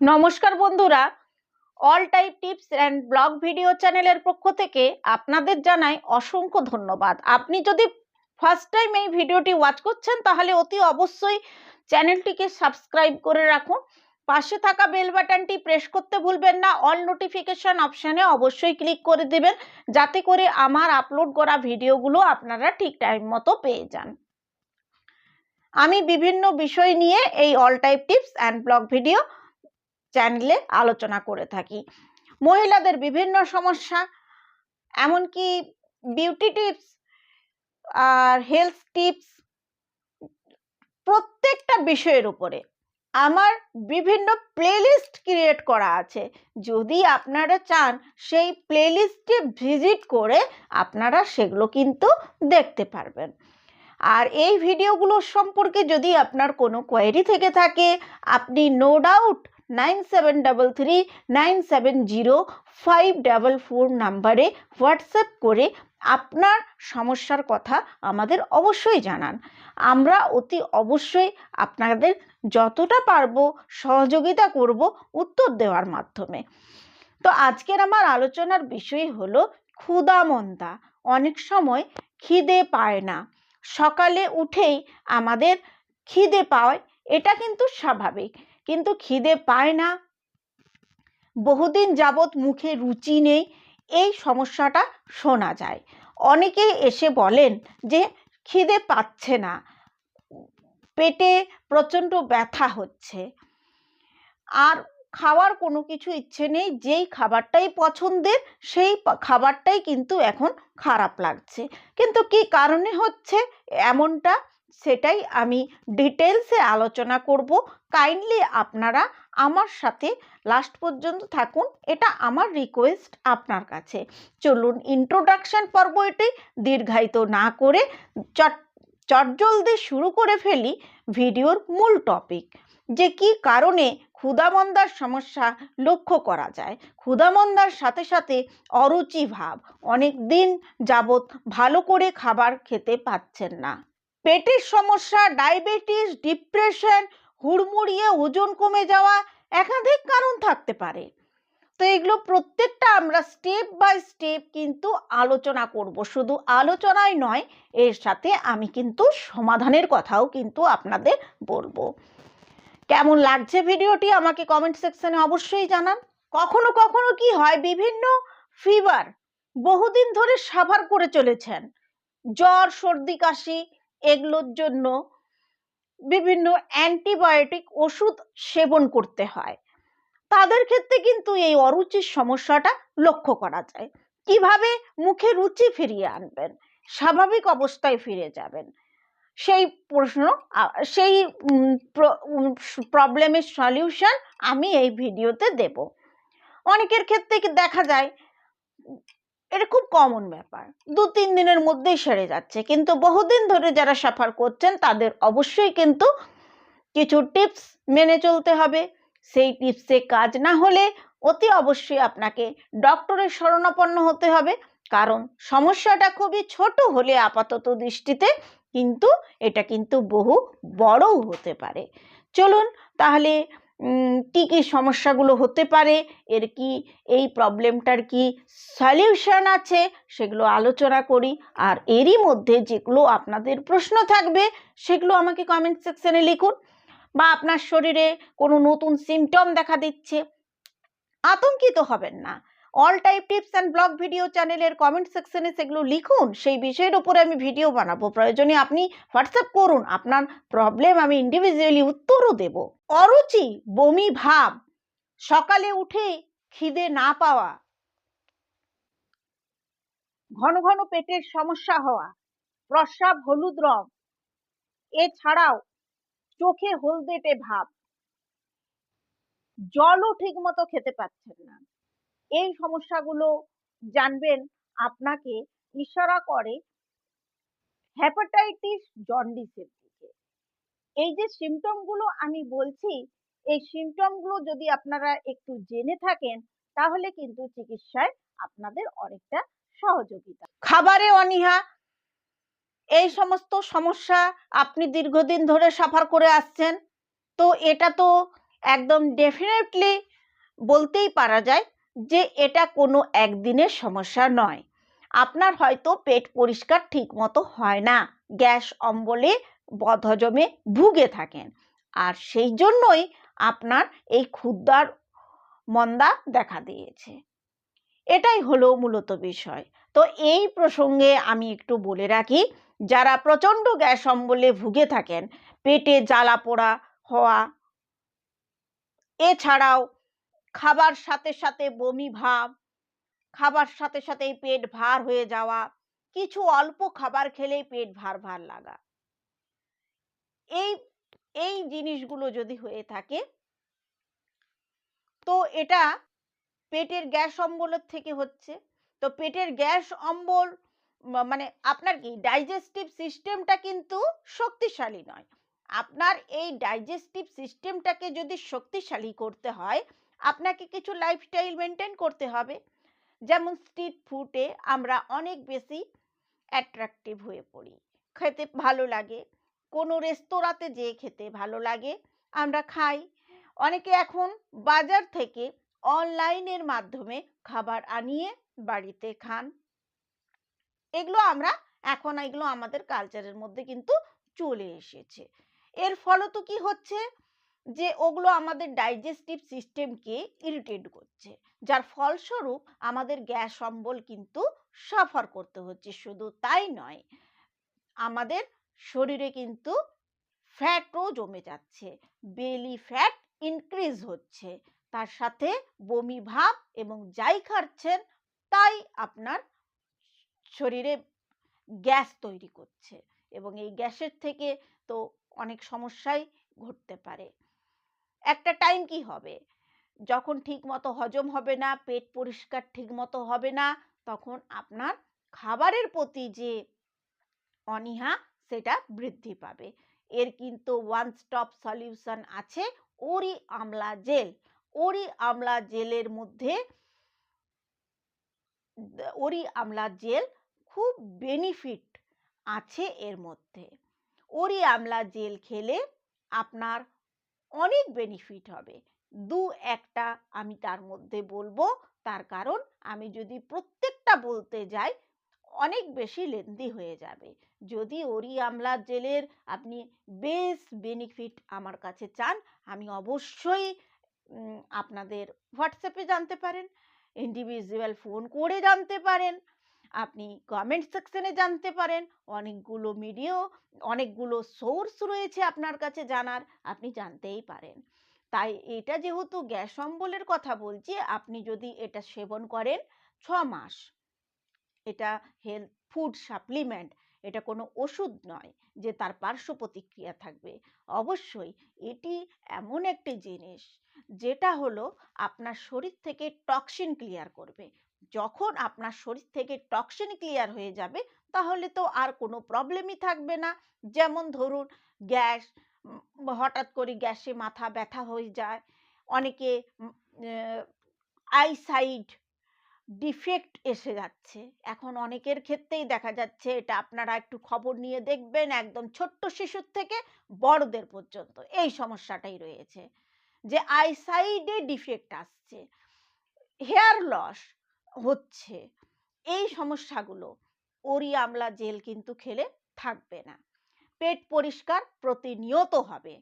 নমস্কার বন্ধুরা, all type tips and blog video চ্যানেলের পক্ষ থেকে আপনাদের জানাই অসংখ্য ধন্যবাদ। আপনি যদি ফার্স্ট টাইম এই ভিডিওটি ওয়াচ করছেন তাহলে অতি অবশ্যই চ্যানেলটিকে সাবস্ক্রাইব করে রাখুন। পাশে থাকা বেল বাটনটি প্রেস করতে ভুলবেন না। অল নোটিফিকেশন অপশানে অবশ্যই ক্লিক করে দেবেন, যাতে করে আমার আপলোড করা ভিডিওগুলো আপনারা ঠিক টাইম মতো পেয়ে যান। আমি বিভিন্ন বিষয় নিয়ে এই all type tips and blog video চ্যানেলে আলোচনা করে থাকি। মহিলাদের বিভিন্ন সমস্যা, এমনকি বিউটি টিপস আর হেলথ টিপস, প্রত্যেকটা বিষয়ের উপরে আমার বিভিন্ন প্লেলিস্ট ক্রিয়েট করা আছে। যদি আপনারা চান সেই প্লেলিস্টে ভিজিট করে আপনারা সেগুলো কিন্তু দেখতে পারবেন। আর এই ভিডিওগুলো সম্পর্কে যদি আপনার কোনো কোয়েরি থেকে থাকে, আপনি নো ডাউট 9733970544 নাম্বারে হোয়াটসঅ্যাপ করে আপনার সমস্যার কথা আমাদের অবশ্যই জানান। আমরা অতি অবশ্যই আপনাদের যতটা পারবো সহযোগিতা করব উত্তর দেওয়ার মাধ্যমে। তো আজকের আমার আলোচনার বিষয় হলো ক্ষুধামন্দা। অনেক সময় খিদে পায় না, সকালে উঠেই আমাদের খিদে পায়, এটা কিন্তু স্বাভাবিক, কিন্তু খিদে পায় না, বহুদিন যাবৎ মুখে রুচি নেই, এই সমস্যাটা শোনা যায়। অনেকেই এসে বলেন যে খিদে পাচ্ছে না, পেটে প্রচণ্ড ব্যথা হচ্ছে, আর খাওয়ার কোনো কিছু ইচ্ছে নেই, যেই খাবারটাই পছন্দের সেই খাবারটাই কিন্তু এখন খারাপ লাগছে। কিন্তু কি কারণে হচ্ছে এমনটা, সেটাই আমি ডিটেলসে আলোচনা করব। কাইন্ডলি আপনারা আমার সাথে লাস্ট পর্যন্ত থাকুন, এটা আমার রিকোয়েস্ট আপনার কাছে। চলুন ইন্ট্রোডাকশন পর্ব এটি দীর্ঘায়িত না করে চটজলদি শুরু করে ফেলি ভিডিওর মূল টপিক, যে কি কারণে ক্ষুধামন্দার সমস্যা লক্ষ্য করা যায়। ক্ষুধামন্দার সাথে সাথে অরুচি ভাব, অনেক দিন যাবৎ ভালো করে খাবার খেতে পাচ্ছেন না, পেটের সমস্যা, ডায়াবেটিস, ডিপ্রেশন, হুড়মুড়িয়ে ওজন কমে যাওয়া, একাধিক কারণ থাকতে পারে। তো এগুলো প্রত্যেকটা আমরা স্টেপ বাই স্টেপ কিন্তু আলোচনা করব। শুধু আলোচনাই নয়, এর সাথে আমি কিন্তু সমাধানের কথাও কিন্তু আপনাদের বলবো। কেমন লাগছে ভিডিওটি আমাকে কমেন্ট সেকশনে অবশ্যই জানান। কখনো কখনো কি হয়, বিভিন্ন ফিভার বহুদিন ধরে সাফার করে চলেছেন, জ্বর, সর্দি, কাশি, এগুলোর জন্য বিভিন্ন অ্যান্টিবায়োটিক ওষুধ সেবন করতে হয়। তাদের ক্ষেত্রে কিন্তু এই অরুচির সমস্যাটা লক্ষ্য করা যায়। কিভাবে মুখে রুচি ফিরিয়ে আনবেন, স্বাভাবিক অবস্থায় ফিরে যাবেন, সেই প্রশ্ন, সেই প্রবলেমের সলিউশন আমি এই ভিডিওতে দেব। অনেকের ক্ষেত্রে দেখা যায় এটা খুব কমন ব্যাপার, 2-3 দিনের মধ্যেই সেরে যাচ্ছে, কিন্তু বহুদিন ধরে যারা সাফার করছেন তাদের অবশ্যই কিন্তু কিছু টিপস মেনে চলতে হবে। সেই টিপসে কাজ না হলে অতি অবশ্যই আপনাকে ডক্টরের শরণাপন্ন হতে হবে, কারণ সমস্যাটা খুবই ছোট হলে আপাতত দৃষ্টিতে কিন্তু এটা কিন্তু বহু বড়ও হতে পারে। চলুন তাহলে কি কি সমস্যাগুলো হতে পারে, এর কি, এই প্রবলেমটার কি সলিউশন আছে, সেগুলো আলোচনা করি। আর এরই মধ্যে যেগুলো আপনাদের প্রশ্ন থাকবে সেগুলো আমাকে কমেন্ট সেকশনে লিখুন। বা আপনার শরীরে কোনো নতুন সিমটম দেখা দিচ্ছে, আতঙ্কিত হবেন না। All type tips and blog video চ্যানেলের কমেন্ট সেকশনে সেগুলো লিখুন, সেই বিষয়ের উপরে আমি ভিডিও বানাবো। প্রয়োজনে আপনি হোয়াটসঅ্যাপ করুন, আপনার প্রবলেম আমি ইন্ডিভিজুয়ালি উত্তরও দেব। অরুচি, বমি ভাব, সকালে উঠে খিদে না পাওয়া, ঘন ঘন পেটের সমস্যা হওয়া, প্রস্রাব হলুদ রং, এছাড়াও চোখে হলদেটে ভাব, জলও ঠিক মতো খেতে পাচ্ছেন না, এই সমস্যাগুলো জানবেন আপনাকে ইশারা করে হেপাটাইটিস, জন্ডিসের দিকে। এই যে সিমটমগুলো আমি বলছি, এই সিমটমগুলো যদি আপনারা একটু জেনে থাকেন তাহলে কিন্তু চিকিৎসায় আপনাদের অনেকটা সহযোগিতা। খাবারে অনীহা, এই সমস্ত সমস্যা আপনি দীর্ঘদিন ধরে সাফার করে আসছেন, তো এটা তো একদম ডেফিনেটলি বলতেই পারা যায় যে এটা কোনো একদিনের সমস্যা নয়। আপনার হয়তো পেট পরিষ্কার ঠিক মতো হয় না, গ্যাস অম্বলে বদহজমে ভুগে থাকেন, আর সেই জন্যই আপনার এই ক্ষুদ্রার মন্দা দেখা দিয়েছে। এটাই হলো মূলত বিষয়। তো এই প্রসঙ্গে আমি একটু বলে রাখি, যারা প্রচণ্ড গ্যাস অম্বলে ভুগে থাকেন, পেটে জ্বালা পোড়া হওয়া, এছাড়াও খাবার সাথে সাথে বমি ভাব, খাবার সাথে সাথেই পেট ভার হয়ে যাওয়া, কিছু অল্প খাবার খেলেই পেট ভার ভার লাগা, এই এই জিনিসগুলো যদি হয়ে থাকে তো এটা পেটের গ্যাস অম্বলের থেকে হচ্ছে। তো পেটের গ্যাস অম্বল মানে আপনার কি ডাইজেস্টিভ সিস্টেমটা কিন্তু শক্তিশালী নয়। আপনার এই ডাইজেস্টিভ সিস্টেমটাকে যদি শক্তিশালী করতে হয়, আপনাকে কিছু লাইফস্টাইল মেনটেন করতে হবে। যেমন স্ট্রিট ফুডে আমরা অনেক বেশি অ্যাট্রাকটিভ হয়ে পড়ি, খেতে ভালো লাগে, কোনো রেস্তোরাঁতে যেয়ে খেতে ভালো লাগে, আমরা খাই। অনেকে এখন বাজার থেকে অনলাইনের মাধ্যমে খাবার আনিয়ে বাড়িতে খান। এগুলো আমাদের কালচারের মধ্যে কিন্তু চলে এসেছে। এর ফলত কি হচ্ছে, যে ওগুলো আমাদের ডাইজেস্টিভ সিস্টেমকে ইরিটেট করছে, যার ফলস্বরূপ আমাদের গ্যাস অম্বল কিন্তু সাফার করতে হচ্ছে। শুধু তাই নয়, আমাদের শরীরে কিন্তু ফ্যাটও জমে যাচ্ছে, বেলি ফ্যাট ইনক্রিজ হচ্ছে, তার সাথে বমি ভাব এবং যাই খাচ্ছেন তাই আপনার শরীরে গ্যাস তৈরি করছে, এবং এই গ্যাসের থেকে তো অনেক সমস্যাই ঘটতে পারে। একটা টাইম কি হবে, যখন ঠিক মতো হজম হবে না, পেট পরিষ্কার ঠিক মতো হবে না, তখন আপনার খাবারের প্রতি যে অনীহা সেটা বৃদ্ধি পাবে। এর কিন্তু ওয়ান স্টপ সলিউশন আছে, ওরি আমলা জেল। ওরি আমলা জেলের মধ্যে ওরি আমলা জেল খুব বেনিফিট আছে এর মধ্যে। ওরি আমলা জেল খেলে আপনার অনেক বেনিফিট হবে। দু একটা আমি তার মধ্যে বলবো, তার কারণ আমি যদি প্রত্যেকটা বলতে যাই অনেক বেশি লেন্দি হয়ে যাবে। যদি ওরি আমলা জেলের আপনি বেশ বেনিফিট আমার কাছে চান, আমি অবশ্যই আপনাদের হোয়াটসঅ্যাপে জানতে পারেন, ইন্ডিভিজুয়াল ফোন করে জানতে পারেন, আপনি কমেন্ট সেকশনে জানতে পারেন, অনেকগুলো সোর্স রয়েছে আপনার কাছে জানার, আপনি জানতেই পারেন। তাই এটা যেহেতু গ্যাস অম্বলের কথা বলছি, আপনি যদি এটা সেবন করেন 6 মাস, এটা হেলথ ফুড সাপ্লিমেন্ট, এটা কোনো ওষুধ নয় যে তার পার্শ্ব প্রতিক্রিয়া থাকবে। অবশ্যই এটি এমন একটি জিনিস যেটা হলো আপনার শরীর থেকে টক্সিন ক্লিয়ার করবে। যখন আপনার শরীর থেকে টক্সিন ক্লিয়ার হয়ে যাবে, তাহলে তো আর কোনো প্রবলেমই থাকবে না। যেমন ধরুন গ্যাস, হঠাৎ করে গ্যাসে মাথা ব্যথা হয়ে যায়, অনেকে আইসাইট ডিফেক্ট এসে যাচ্ছে এখন অনেকের ক্ষেত্রেই দেখা যাচ্ছে। এটা আপনারা একটু খবর নিয়ে দেখবেন, একদম ছোট্ট শিশুর থেকে বড়দের পর্যন্ত এই সমস্যাটাই রয়েছে, যে আইসাইডে ডিফেক্ট আসছে, হেয়ার লস হচ্ছে। এই সমস্যাগুলো ওরি আমলা জেল কিন্তু খেলে থাকবে না। পেট পরিষ্কার প্রতিনিয়ত হবে,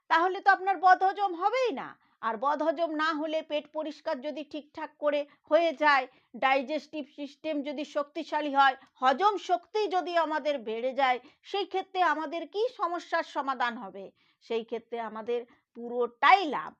তাহলে তো আপনার বদহজম হবেই না। আর বদহজম না হলে পেট পরিষ্কার যদি ঠিকঠাক করে হয়ে যায়, ডাইজেস্টিভ সিস্টেম যদি শক্তিশালী হয়, হজম শক্তি যদি আমাদের বেড়ে যায়, সেই ক্ষেত্রে আমাদের কি সমস্যার সমাধান হবে? সেই ক্ষেত্রে আমাদের পুরোটাই লাভ।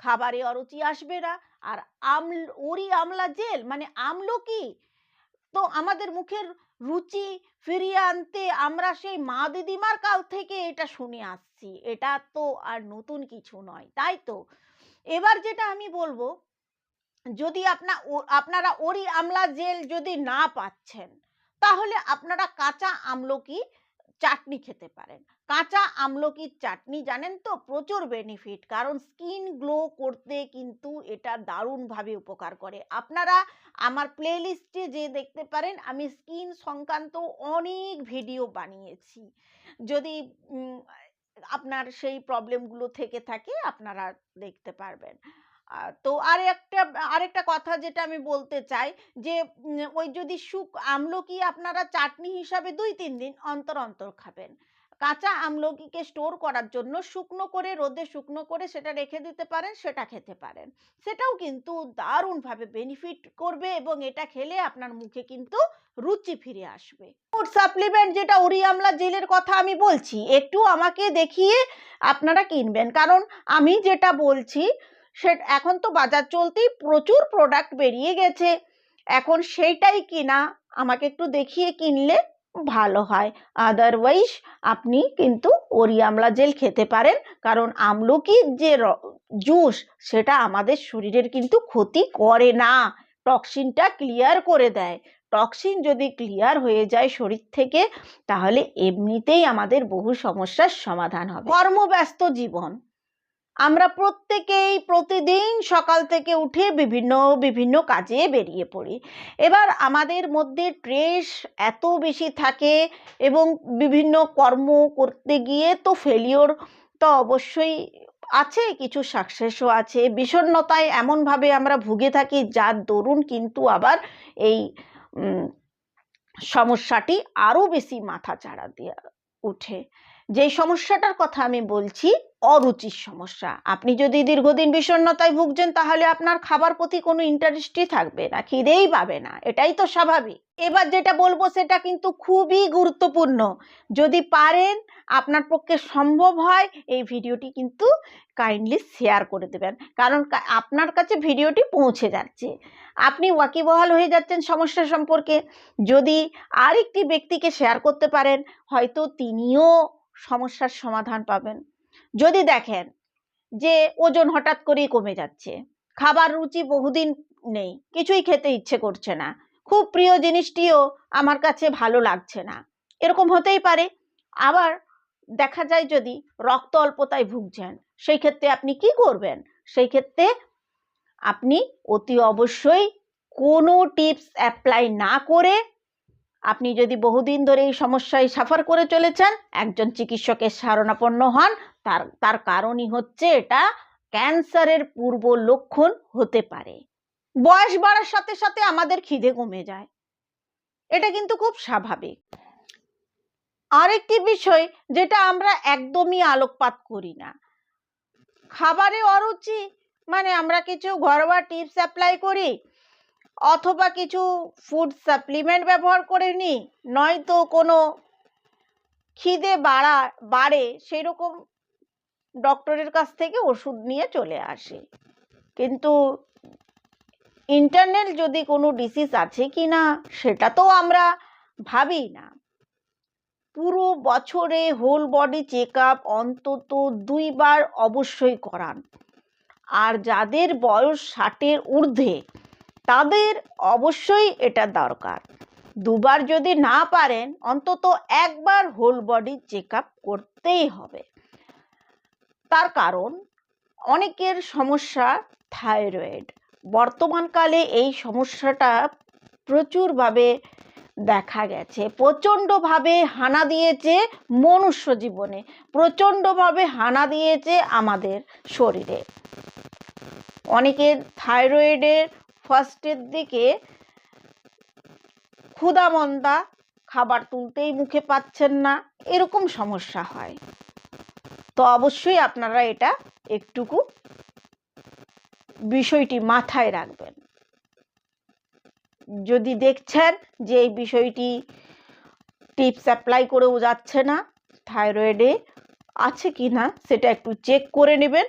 খাবারে অরুচি আসবে না। আর ওরি আমলা জেল মানে আমলকি তো আমাদের মুখের রুচি ফিরিয়ে আনতে আমরা সেই মা দিদিমার কাল থেকে এটা শুনে আসছি, এটা তো আর নতুন কিছু নয়, তাই তো। এবার যেটা আমি বলবো, যদি আপনারা ওরি আমলা জেল যদি না পাচ্ছেন, তাহলে আপনারা কাঁচা আমলকি চাটনি খেতে পারেন। কাঁচা আমলকির চাটনি জানেন তো প্রচুর বেনিফিট, কারণ স্কিন গ্লো করতে কিন্তু এটা দারুণভাবে উপকার করে। আপনারা আমার প্লেলিস্টে যে দেখতে পারেন, আমি স্কিন সংক্রান্ত অনেক ভিডিও বানিয়েছি। যদি আপনার সেই প্রবলেমগুলো থেকে থাকে আপনারা দেখতে পারবেন। তো আরেকটা কথা যেটা আমি বলতে চাই যে ওই যদি আমলকি আপনারা চাটনি হিসাবে ২-৩ দিন অন্তর অন্তর খাবেন। কাঁচা আমলকিকে স্টোর করার জন্য শুকনো করে রোদে শুকনো করে সেটা রেখে দিতে পারেন, সেটা খেতে পারেন। সেটাও কিন্তু দারুণভাবে বেনিফিট করবে এবং এটা খেলে আপনার মুখে কিন্তু রুচি ফিরে আসবে। ফুড সাপ্লিমেন্ট যেটা ওরি আমলা জেলের কথা আমি বলছি, একটু আমাকে দেখিয়ে আপনারা কিনবেন, কারণ আমি যেটা বলছি এখন তো বাজার চলতেই প্রচুর প্রোডাক্ট বেরিয়ে গেছে, এখন সেইটাই কিনা আমাকে একটু দেখিয়ে কিনলে ভালো হয়। আদারওয়াইজ আপনি কিন্তু ওরি আমলা জেল খেতে পারেন, কারণ আমলকির যে জুস সেটা আমাদের শরীরের কিন্তু ক্ষতি করে না, টক্সিনটা ক্লিয়ার করে দেয়। টক্সিন যদি ক্লিয়ার হয়ে যায় শরীর থেকে, তাহলে এমনিতেই আমাদের বহু সমস্যার সমাধান হবে। কর্মব্যস্ত জীবন, আমরা প্রত্যেকেই প্রতিদিন সকাল থেকে উঠে বিভিন্ন বিভিন্ন কাজে বেরিয়ে পড়ি। এবার আমাদের মধ্যে স্ট্রেস এত বেশি থাকে এবং বিভিন্ন কর্ম করতে গিয়ে তো ফেলিওর তো অবশ্যই আছে, কিছু সাকসেসও আছে। বিষণ্ণতায় এমনভাবে আমরা ভুগে থাকি যার দরুন কিন্তু আবার এই সমস্যাটি আরও বেশি মাথাচাড়া দিয়ে উঠে। যে সমস্যাটার কথা আমি বলছি, অরুচির সমস্যা। আপনি যদি দীর্ঘদিন বিষণ্ণতায় ভুগছেন, তাহলে আপনার খাবার প্রতি কোনো ইন্টারেস্টই থাকবে না, খিদেই পাবে না, এটাই তো স্বাভাবিক। এবার যেটা বলবো সেটা কিন্তু খুবই গুরুত্বপূর্ণ। যদি পারেন, আপনার পক্ষে সম্ভব হয়, এই ভিডিওটি কিন্তু কাইন্ডলি শেয়ার করে দেবেন, কারণ আপনার কাছে ভিডিওটি পৌঁছে যাচ্ছে, আপনি ওয়াকিবহাল হয়ে যাচ্ছেন সমস্যা সম্পর্কে। যদি আরেকটি ব্যক্তিকে শেয়ার করতে পারেন, হয়তো তিনিও সমস্যার সমাধান পাবেন। যদি দেখেন যে ওজন হঠাৎ করেই কমে যাচ্ছে, খাবার রুচি বহুদিন নেই, কিছুই খেতে ইচ্ছে করছে না, খুব প্রিয় জিনিসটিও আমার কাছে ভালো লাগছে না, এরকম হতেই পারে। আবার দেখা যায় যদি রক্ত অল্পতায় ভুগছেন, সেই ক্ষেত্রে আপনি কি করবেন? সেই ক্ষেত্রে আপনি অতি অবশ্যই কোনো টিপস অ্যাপ্লাই না করে, আপনি যদি বহুদিন ধরে এই সমস্যায় সাফার করে চলেছেন, একজন চিকিৎসকের শরণাপন্ন হন। তার কারণই হচ্ছে এটা ক্যান্সারের পূর্ব লক্ষণ হতে পারে। বয়স বাড়ার সাথে সাথে আমাদের খিদে কমে যায়, এটা কিন্তু খুব স্বাভাবিক। আরেকটি বিষয় যেটা আমরা একদমই আলোকপাত করি না, খাবারে অরুচি মানে আমরা কিছু ঘরোয়া টিপস অ্যাপ্লাই করি অথবা কিছু ফুড সাপ্লিমেন্ট ব্যবহার করে নিই, নয়তো কোনো খিদে বাড়ে সেই রকম ডক্টরের কাছ থেকে ওষুধ নিয়ে চলে আসি। কিন্তু ইন্টারনাল যদি কোনো ডিসিজ আছে কি না সেটা তো আমরা ভাবি না। পুরো বছরে হোল বডি চেক আপ অন্তত 2 বার অবশ্যই করান। আর যাদের বয়স 60-এর ঊর্ধ্বে তাদের অবশ্যই এটা দরকার। 2 বার যদি না পারেন, অন্তত 1 বার হোল বডি চেক আপ করতেই হবে। তার কারণ অনেকের সমস্যা থাইরয়েড। বর্তমানকালে এই সমস্যাটা প্রচুরভাবে দেখা গেছে, প্রচণ্ডভাবে হানা দিয়েছে মনুষ্য জীবনে, প্রচণ্ডভাবে হানা দিয়েছে আমাদের শরীরে। অনেকের থাইরয়েডের ফার্স্টের দিকে ক্ষুধামন্দা, খাবার তুলতেই মুখে পাচ্ছেন না, এরকম সমস্যা হয়। তো অবশ্যই আপনারা এটা একটুকু বিষয়টি মাথায় রাখবেন। যদি দেখছেন যে এই বিষয়টি টিপস অ্যাপ্লাই করেও যাচ্ছে না, থাইরয়েডে আছে কি না সেটা একটু চেক করে নেবেন।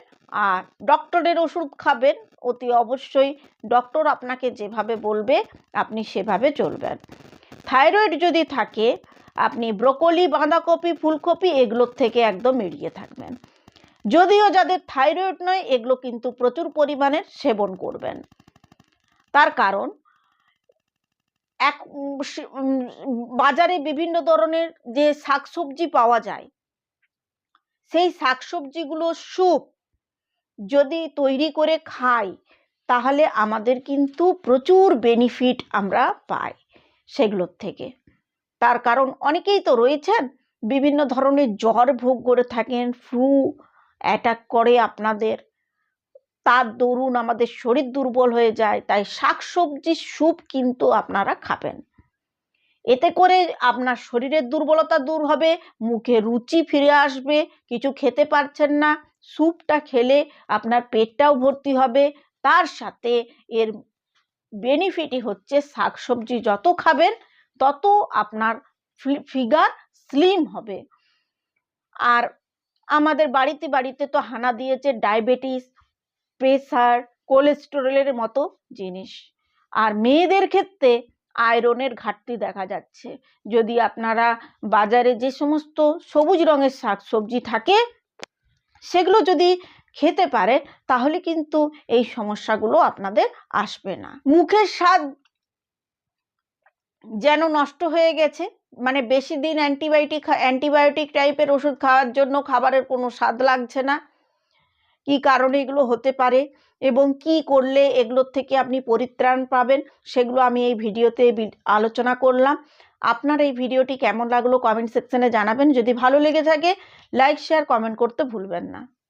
আর ডক্টরের ওষুধ খাবেন, অতি অবশ্যই ডক্টর আপনাকে যেভাবে বলবে আপনি সেভাবে চলবেন। থাইরয়েড যদি থাকে, আপনি ব্রোকলি, বাঁধাকপি, ফুলকপি এগুলোর থেকে একদম এড়িয়ে থাকবেন। যদিও যাদের থাইরয়েড নয়, এগুলো কিন্তু প্রচুর পরিমাণে সেবন করবেন। তার কারণ বাজারে বিভিন্ন ধরনের যে শাকসবজি পাওয়া যায়, সেই শাকসবজিগুলো স্যুপ যদি তৈরি করে খাই, তাহলে আমাদের কিন্তু প্রচুর বেনিফিট আমরা পাই সেগুলোর থেকে। তার কারণ অনেকেই তো রয়েছেন বিভিন্ন ধরনের জ্বর ভোগ করে থাকেন, ফ্লু অ্যাটাক করে আপনাদের, তার দরুন আমাদের শরীর দুর্বল হয়ে যায়, তাই শাকসবজির স্যুপ কিন্তু আপনারা খাবেন। এতে করে আপনার শরীরের দুর্বলতা দূর হবে, মুখে রুচি ফিরে আসবে, কিছু খেতে পারছেন না, স্যুপটা খেলে আপনার পেটটাও ভর্তি হবে। তার সাথে এর বেনিফিটই হচ্ছে শাকসবজি যত খাবেন তত আপনার ফিগার স্লিম হবে। আর আমাদের বাড়িতে বাড়িতে তো হানা দিয়েছে ডায়াবেটিস, প্রেসার, কোলেস্টেরলের মতো জিনিস। আর মেয়েদের ক্ষেত্রে আয়রনের ঘাটতি দেখা যাচ্ছে। যদি আপনারা বাজারে যে সমস্ত সবুজ রঙের শাকসবজি থাকে সেগুলো যদি খেতে পারে তাহলে কিন্তু এই সমস্যাগুলো আপনাদের আসবে না। মুখের স্বাদ যেন নষ্ট হয়ে গেছে, মানে বেশি দিন অ্যান্টিবায়োটিক টাইপের ওষুধ খাওয়ার জন্য খাবারের কোনো স্বাদ লাগছে না। কি কারণে এগুলো হতে পারে এবং কি করলে এগুলোর থেকে আপনি পরিত্রাণ পাবেন সেগুলো আমি এই ভিডিওতে আলোচনা করলাম। আপনার এই ভিডিওটি কেমন লাগলো কমেন্ট সেকশনে জানাবেন। যদি ভালো লেগে থাকে লাইক শেয়ার কমেন্ট করতে ভুলবেন না।